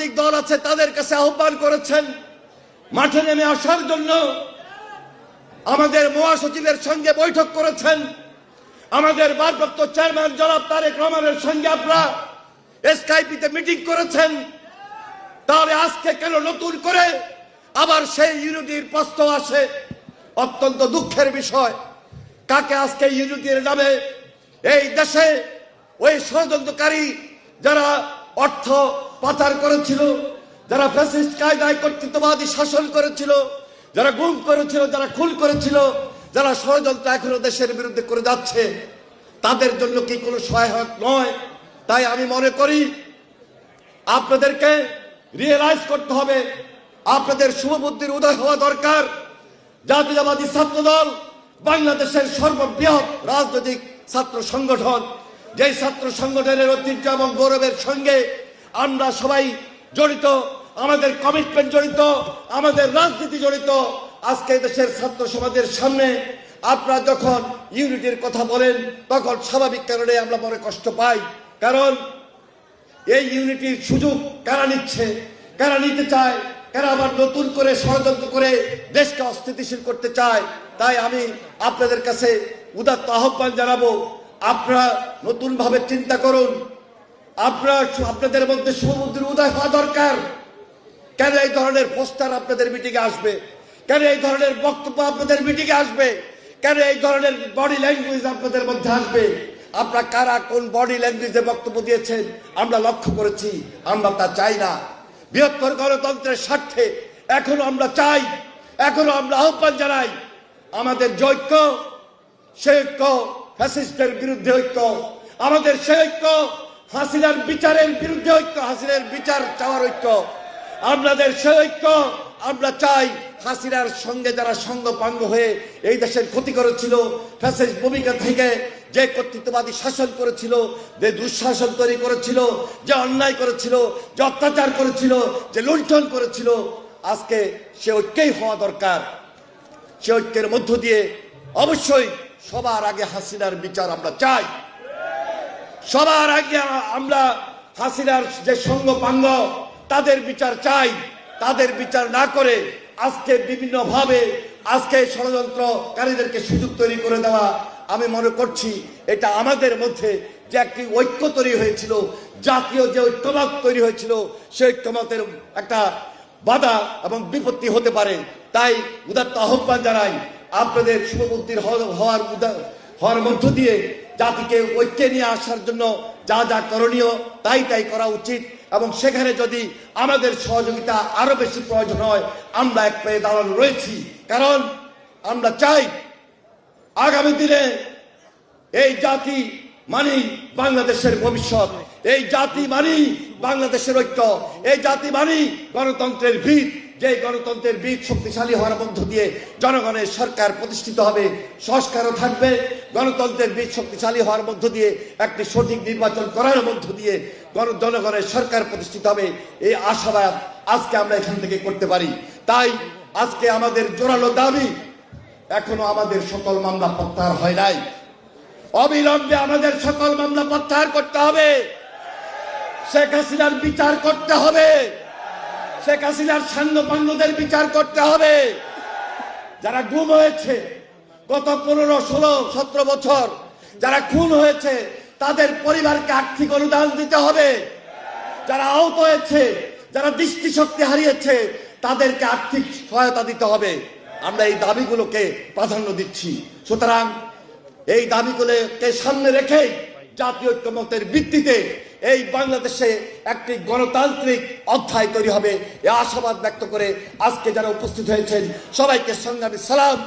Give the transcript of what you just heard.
রাজনৈতিক দল আছে তাদের কাছে আহ্বান করেছেন মাঠে নেমে আসার জন্য। আমাদের মহাসচিবের সঙ্গে বৈঠক করেছেন, আমাদের ভারপ্রাপ্ত চেয়ারম্যান জনাব তারেক রহমানের সঙ্গে আপনারা স্কাইপিতে মিটিং করেছেন। তাহলে আজকে কেন নতুন করে আবার সেই ইউনিটির প্রস্তাব আসে? অত্যন্ত দুঃখের বিষয়। কাকে আজকে ইউনিটির নামে এই দেশে ওই ষড়যন্ত্রকারী যারা অর্থ পাচার করেছিল, যারা ফ্যাসিস্ট কায়দায় কর্তৃত্ববাদী শাসন করেছিল, যারা গুম করেছিল, যারা খুন করেছিল, যারা ষড়যন্ত্র এখনো দেশের বিরুদ্ধে করে যাচ্ছে, তাদের জন্য কি কোনো সহায়ক নয়? তাই আমি মনে করি আপনাদেরকে রিয়েলাইজ করতে হবে, আপনাদের শুভবুদ্ধির উদয় হওয়া দরকার। জাতীয়তাবাদী ছাত্রদল বাংলাদেশের সর্ববৃহৎ রাজনৈতিক ছাত্র সংগঠন, যেই ছাত্র সংগঠনের ঐতিহ্য এবং গৌরবের সঙ্গে আমরা সবাই জড়িত, আমাদের কমিটমেন্ট জড়িত, আমাদের রাজনীতি জড়িত। আজকে দেশের ছাত্র সমাজের সামনে আপনারা যখন ইউনিটির কথা বলেন তখন স্বাভাবিক কারণে আমরা মনে কষ্ট পাই। কারণ এই ইউনিটির সুযোগ কারা নিচ্ছে, কারা নিতে চায়, কারা আবার নতুন করে ষড়যন্ত্র করে দেশকে অস্থিতিশীল করতে চায়। তাই আমি আপনাদের কাছে উদাত্ত আহ্বান জানাবো, আপনারা নতুন ভাবে চিন্তা করুন। আপনাদের মধ্যে শুভবুদ্ধির উদয় হওয়া দরকার। কেন এই ধরনের পোস্টার আপনাদের মিটিংয়ে আসবে? কেন এই ধরনের বক্তব্য আপনাদের মিটিংয়ে আসবে? কেন এই ধরনের বডি ল্যাঙ্গুয়েজ আপনাদের মধ্যে আসবে? আপনারা কারা কোন বডি ল্যাঙ্গুয়েজে বক্তব্য দিয়েছেন আমরা লক্ষ্য করেছি। আমরা তা চাই না। বৃহত্তর গণতন্ত্রের স্বার্থে এখনো আমরা চাই, এখনো আমরা আহ্বান জানাই, আমাদের যে ঐক্য, সে ঐক্য ফ্যাসিস্টের বিরুদ্ধে ঐক্য, আমাদের সে ঐক্য হাসিনার বিচারের বিরুদ্ধে ঐক্য, হাসিনার বিচার চাওয়ার ঐক্য, আপনাদের সে ঐক্য আমরা চাই। হাসিনার সঙ্গে যারা সঙ্গপাঙ্গ হয়ে এই দেশের ক্ষতি করেছিল, ফ্যাসিস্ট ভূমিকা থেকে যে কর্তৃত্ববাদী শাসন করেছিল, যে দুঃশাসন তৈরি করেছিল, যে অন্যায় করেছিল, যে অত্যাচার করেছিল, যে লুণ্ঠন করেছিল, আজকে সে ঐক্যই হওয়া দরকার। সে ঐক্যের মধ্য দিয়ে অবশ্যই সবার আগে হাসিনার বিচার আমরা চাই। সবার আগে আমরা হাসিনার যে সঙ্গপাঙ্গ তাদের বিচার চাই। তাদের বিচার না করে আজকে বিভিন্ন ভাবে আজকে ষড়যন্ত্রকারীদেরকে সুযোগ তৈরি করে দেওয়া, আমি মনে করছি এটা আমাদের মধ্যে যে একটি ঐক্য তৈরি হয়েছিল, জাতীয় যে ঐক্যমত তৈরি হয়েছিল, সেই ঐক্যমতের একটা বাধা এবং বিপত্তি হতে পারে। তাই উদাত্ত আহ্বান জানাই, আপনাদের শুভবুদ্ধির হওয়ার মধ্য দিয়ে জাতিকে ঐক্যে নিয়ে আসার জন্য যা যা করণীয় তাই করা উচিত। এবং সেখানে যদি আমাদের সহযোগিতা আরো বেশি প্রয়োজন হয়, আমরা এক পায়ে দাঁড়ানো রয়েছি। কারণ আমরা চাই আগামী দিনে এই জাতি মানেই বাংলাদেশের ভবিষ্যৎ, এই জাতি মানেই বাংলাদেশের ঐক্য, এই জাতি মানেই গণতন্ত্রের ভিত। যে গণতন্ত্রের ভিত শক্তিশালী হওয়ার মধ্য দিয়ে জনগণের সরকার প্রতিষ্ঠিত হবে, সংস্কারও থাকবে। গণতন্ত্রের ভিত শক্তিশালী হওয়ার মধ্য দিয়ে একটি সঠিক নির্বাচন করার মধ্য দিয়ে জনগণের সরকার প্রতিষ্ঠিত হবে। এই আশাবাদ আজকে আমরা এখান থেকে করতে পারি। তাই আজকে আমাদের জোরালো দাবি, এখনো আমাদের সকল মামলা প্রত্যাহার হয় নাই। অবিলম্বে আমাদের সকল মামলা প্রত্যাহার করতে হবে। শেখ হাসিনার বিচার করতে হবে। শেখ হাসিনার সাঙ্গপাঙ্গদের বিচার করতে হবে। যারা গুম হয়েছে গত 15, 16, 17 বছর, যারা খুন হয়েছে তাদের পরিবারকে আর্থিক অনুদান দিতে হবে। যারা আহত হয়েছে, যারা দৃষ্টিশক্তি হারিয়েছে তাদেরকে আর্থিক সহায়তা দিতে হবে। আমরা এই দাবিগুলোকে প্রাধান্য দিচ্ছি। সুতরাং এই দাবিগুলোকে সামনে রেখে জাতীয় ঐক্যমতের ভিত্তিতে এই বাংলাদেশে একটি গণতান্ত্রিক অধ্যায় তৈরি হবে, এই আশাবাদ ব্যক্ত করে আজকে যারা উপস্থিত হয়েছেন সবাইকে সংগ্রামী সালাম।